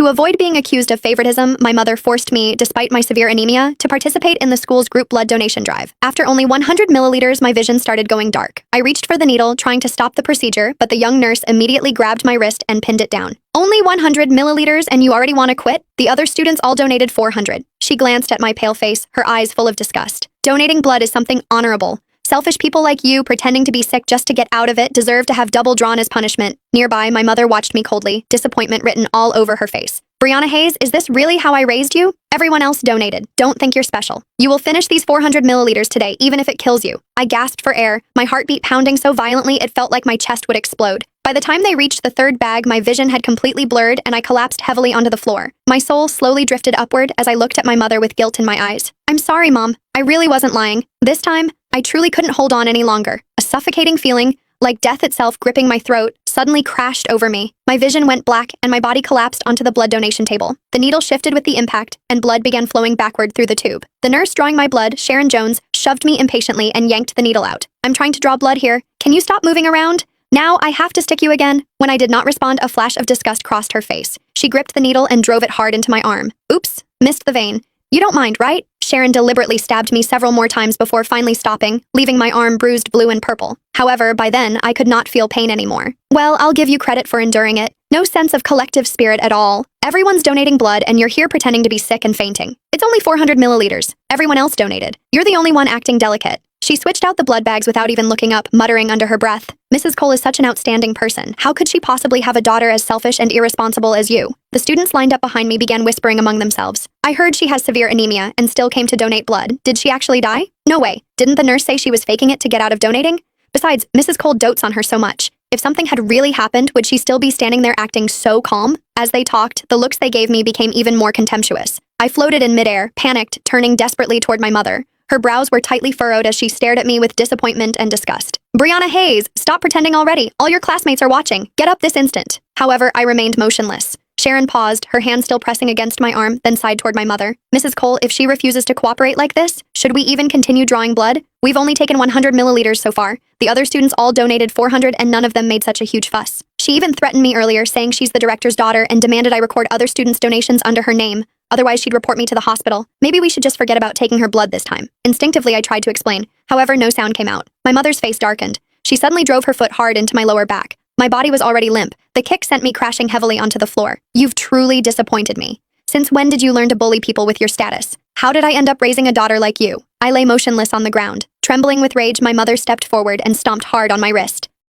To avoid being accused of favoritism, my mother forced me, despite my severe anemia, to participate in the school's group blood donation drive. After only 100 milliliters, my vision started going dark. I reached for the needle, trying to stop the procedure, but the young nurse immediately grabbed my wrist and pinned it down. Only 100 milliliters and you already want to quit? The other students all donated 400. She glanced at my pale face, her eyes full of disgust. Donating blood is something honorable. Selfish people like you, pretending to be sick just to get out of it, deserve to have double drawn as punishment. Nearby, my mother watched me coldly, disappointment written all over her face. Brianna Hayes, is this really how I raised you? Everyone else donated. Don't think you're special. You will finish these 400 milliliters today, even if it kills you. I gasped for air, my heartbeat pounding so violently it felt like my chest would explode. By the time they reached the third bag, my vision had completely blurred and I collapsed heavily onto the floor. My soul slowly drifted upward as I looked at my mother with guilt in my eyes. I'm sorry, Mom. I really wasn't lying. This time, I truly couldn't hold on any longer. A suffocating feeling, like death itself gripping my throat, suddenly crashed over me. My vision went black and my body collapsed onto the blood donation table. The needle shifted with the impact and blood began flowing backward through the tube. The nurse drawing my blood, Sharon Jones, shoved me impatiently and yanked the needle out. I'm trying to draw blood here. Can you stop moving around? Now I have to stick you again. When I did not respond, a flash of disgust crossed her face. She gripped the needle and drove it hard into my arm. Oops, missed the vein. You don't mind, right? Sharon deliberately stabbed me several more times before finally stopping, leaving my arm bruised blue and purple. However, by then, I could not feel pain anymore. Well, I'll give you credit for enduring it. No sense of collective spirit at all. Everyone's donating blood and you're here pretending to be sick and fainting. It's only 400 milliliters. Everyone else donated. You're the only one acting delicate. She switched out the blood bags without even looking up, muttering under her breath. Mrs. Cole is such an outstanding person. How could she possibly have a daughter as selfish and irresponsible as you? The students lined up behind me began whispering among themselves. I heard she has severe anemia and still came to donate blood. Did she actually die? No way. Didn't the nurse say she was faking it to get out of donating? Besides, Mrs. Cole dotes on her so much. If something had really happened, would she still be standing there acting so calm? As they talked, the looks they gave me became even more contemptuous. I floated in midair, panicked, turning desperately toward my mother. Her brows were tightly furrowed as she stared at me with disappointment and disgust. Brianna Hayes, stop pretending already. All your classmates are watching. Get up this instant. However, I remained motionless. Sharon paused, her hand still pressing against my arm, then sighed toward my mother. Mrs. Cole, if she refuses to cooperate like this, should we even continue drawing blood? We've only taken 100 milliliters so far. The other students all donated 400 and none of them made such a huge fuss. She even threatened me earlier, saying she's the director's daughter and demanded I record other students' donations under her name. Otherwise, she'd report me to the hospital. Maybe we should just forget about taking her blood this time. Instinctively, I tried to explain. However, no sound came out. My mother's face darkened. She suddenly drove her foot hard into my lower back. My body was already limp. The kick sent me crashing heavily onto the floor. You've truly disappointed me. Since when did you learn to bully people with your status? How did I end up raising a daughter like you? I lay motionless on the ground. Trembling with rage, my mother stepped forward and stomped hard on my wrist.